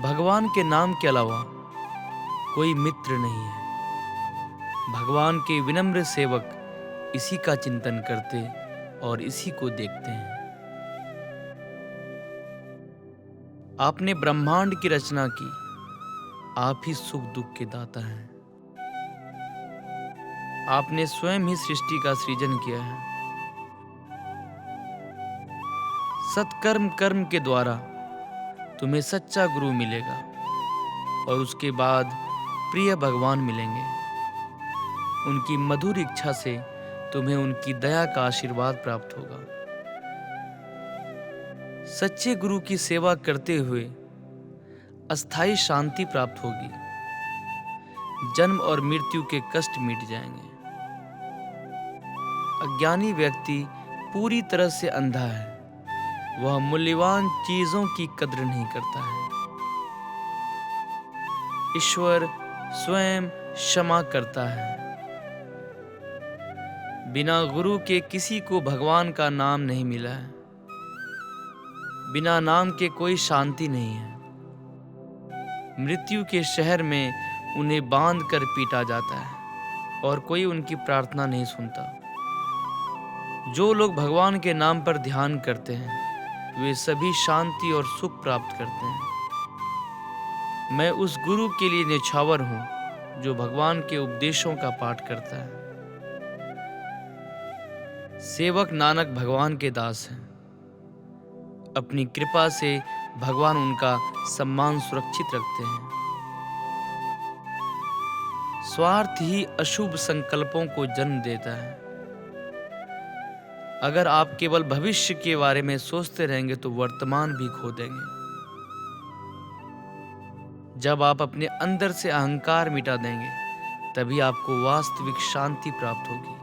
भगवान के नाम के अलावा कोई मित्र नहीं है। भगवान के विनम्र सेवक इसी का चिंतन करते और इसी को देखते हैं। आपने ब्रह्मांड की रचना की, आप ही सुख दुख के दाता हैं। आपने स्वयं ही सृष्टि का सृजन किया है। सत्कर्म कर्म के द्वारा तुम्हें सच्चा गुरु मिलेगा और उसके बाद प्रिय भगवान मिलेंगे। उनकी मधुर इच्छा से तुम्हें उनकी दया का आशीर्वाद प्राप्त होगा। सच्चे गुरु की सेवा करते हुए अस्थाई शांति प्राप्त होगी। जन्म और मृत्यु के कष्ट मिट जाएंगे। अज्ञानी व्यक्ति पूरी तरह से अंधा है। वह मूल्यवान चीजों की कद्र नहीं करता है। ईश्वर स्वयं क्षमा करता है। बिना गुरु के किसी को भगवान का नाम नहीं मिला है। बिना नाम के कोई शांति नहीं है। मृत्यु के शहर में उन्हें बांध कर पीटा जाता है और कोई उनकी प्रार्थना नहीं सुनता। जो लोग भगवान के नाम पर ध्यान करते हैं वे सभी शांति और सुख प्राप्त करते हैं। मैं उस गुरु के लिए न्यौछावर हूं जो भगवान के उपदेशों का पाठ करता है। सेवक नानक भगवान के दास हैं। अपनी कृपा से भगवान उनका सम्मान सुरक्षित रखते हैं। स्वार्थ ही अशुभ संकल्पों को जन्म देता है। अगर आप केवल भविष्य के बारे में सोचते रहेंगे तो वर्तमान भी खो देंगे। जब आप अपने अंदर से अहंकार मिटा देंगे तभी आपको वास्तविक शांति प्राप्त होगी।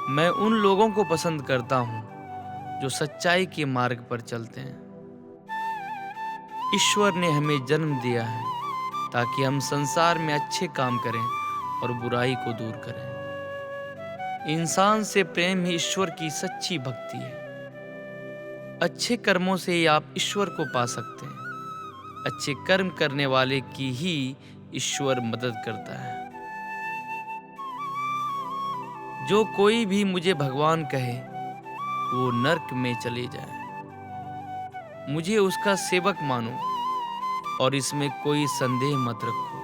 मैं उन लोगों को पसंद करता हूं जो सच्चाई के मार्ग पर चलते हैं। ईश्वर ने हमें जन्म दिया है ताकि हम संसार में अच्छे काम करें और बुराई को दूर करें। इंसान से प्रेम ही ईश्वर की सच्ची भक्ति है। अच्छे कर्मों से ही आप ईश्वर को पा सकते हैं। अच्छे कर्म करने वाले की ही ईश्वर मदद करता है। जो कोई भी मुझे भगवान कहे वो नरक में चले जाए। मुझे उसका सेवक मानो और इसमें कोई संदेह मत रखो।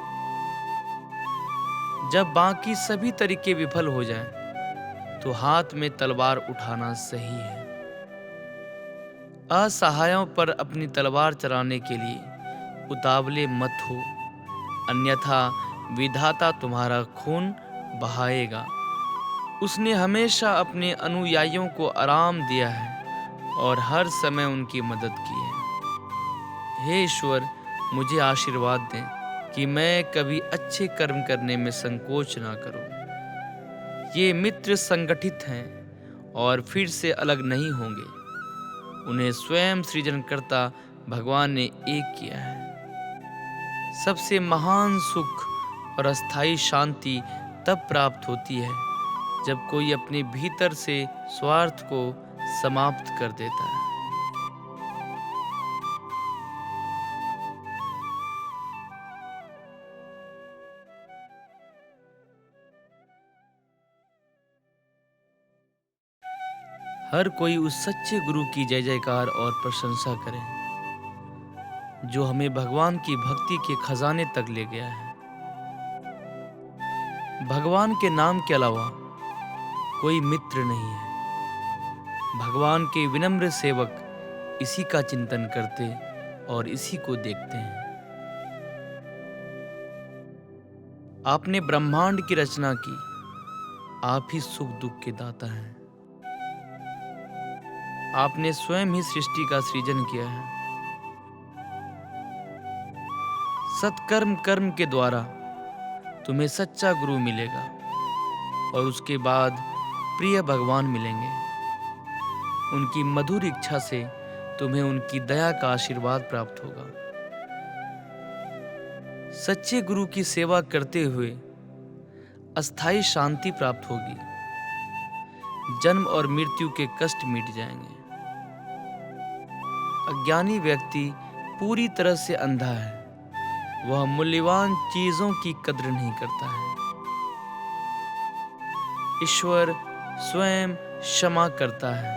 जब बाकी सभी तरीके विफल हो जाएं, तो हाथ में तलवार उठाना सही है। असहायों पर अपनी तलवार चलाने के लिए उतावले मत हो, अन्यथा विधाता तुम्हारा खून बहाएगा। उसने हमेशा अपने अनुयायियों को आराम दिया है और हर समय उनकी मदद की है। हे ईश्वर, मुझे आशीर्वाद दें कि मैं कभी अच्छे कर्म करने में संकोच ना करूं। ये मित्र संगठित हैं और फिर से अलग नहीं होंगे। उन्हें स्वयं सृजनकर्ता भगवान ने एक किया है। सबसे महान सुख और अस्थाई शांति तब प्राप्त होती है जब कोई अपने भीतर से स्वार्थ को समाप्त कर देता है। हर कोई उस सच्चे गुरु की जय जयकार और प्रशंसा करे जो हमें भगवान की भक्ति के खजाने तक ले गया है। भगवान के नाम के अलावा कोई मित्र नहीं है। भगवान के विनम्र सेवक इसी का चिंतन करते और इसी को देखते हैं। आपने ब्रह्मांड की रचना की, आप ही सुख दुख के दाता हैं। आपने स्वयं ही सृष्टि का सृजन किया है। सत्कर्म कर्म के द्वारा तुम्हें सच्चा गुरु मिलेगा और उसके बाद प्रिय भगवान मिलेंगे। उनकी मधुर इच्छा से तुम्हें उनकी दया का आशीर्वाद प्राप्त होगा। सच्चे गुरु की सेवा करते हुए अस्थाई शांति प्राप्त होगी। जन्म और मृत्यु के कष्ट मिट जाएंगे। अज्ञानी व्यक्ति पूरी तरह से अंधा है, वह मूल्यवान चीजों की कद्र नहीं करता है। ईश्वर स्वयं क्षमा करता है।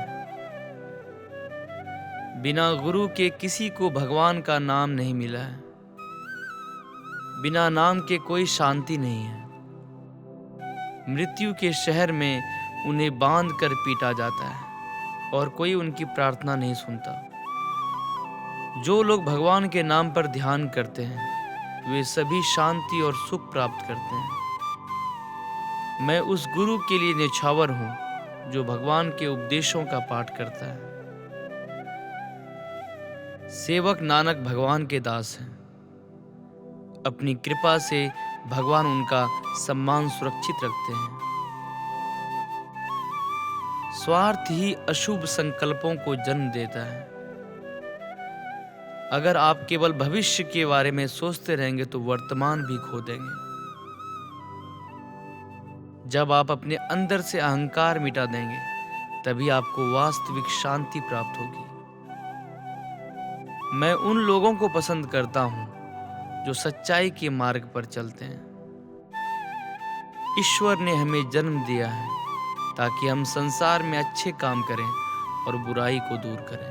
बिना गुरु के किसी को भगवान का नाम नहीं मिला है। बिना नाम के कोई शांति नहीं है। मृत्यु के शहर में उन्हें बांध कर पीटा जाता है और कोई उनकी प्रार्थना नहीं सुनता। जो लोग भगवान के नाम पर ध्यान करते हैं वे सभी शांति और सुख प्राप्त करते हैं। मैं उस गुरु के लिए न्यौछावर हूँ जो भगवान के उपदेशों का पाठ करता है। सेवक नानक भगवान के दास हैं। अपनी कृपा से भगवान उनका सम्मान सुरक्षित रखते हैं। स्वार्थ ही अशुभ संकल्पों को जन्म देता है। अगर आप केवल भविष्य के बारे में सोचते रहेंगे तो वर्तमान भी खो देंगे। जब आप अपने अंदर से अहंकार मिटा देंगे तभी आपको वास्तविक शांति प्राप्त होगी। मैं उन लोगों को पसंद करता हूं जो सच्चाई के मार्ग पर चलते हैं। ईश्वर ने हमें जन्म दिया है ताकि हम संसार में अच्छे काम करें और बुराई को दूर करें।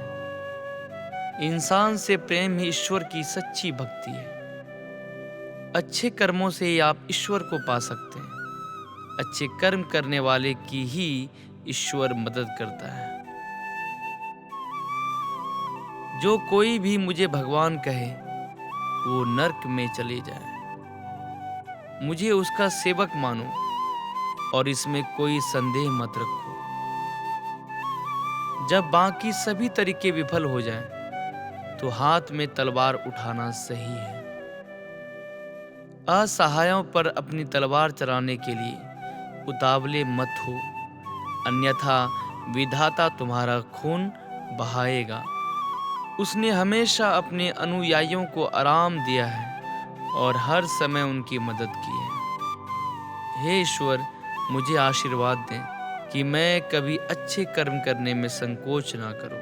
इंसान से प्रेम ही ईश्वर की सच्ची भक्ति है। अच्छे कर्मों से ही आप ईश्वर को पा सकते हैं। अच्छे कर्म करने वाले की ही ईश्वर मदद करता है। जो कोई भी मुझे भगवान कहे वो नरक में चले जाए। मुझे उसका सेवक मानो और इसमें कोई संदेह मत रखो। जब बाकी सभी तरीके विफल हो जाएं, तो हाथ में तलवार उठाना सही है। असहायों पर अपनी तलवार चलाने के लिए उतावले मत हो, अन्यथा विधाता तुम्हारा खून बहाएगा। उसने हमेशा अपने अनुयायियों को आराम दिया है और हर समय उनकी मदद की है। हे ईश्वर, मुझे आशीर्वाद दें कि मैं कभी अच्छे कर्म करने में संकोच ना करूं।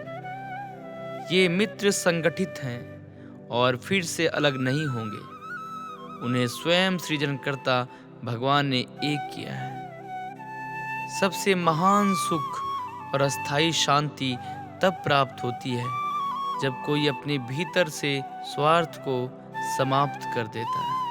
ये मित्र संगठित हैं और फिर से अलग नहीं होंगे। उन्हें स्वयं सृजनकर्ता भगवान ने एक किया है। सबसे महान सुख और अस्थायी शांति तब प्राप्त होती है जब कोई अपने भीतर से स्वार्थ को समाप्त कर देता है।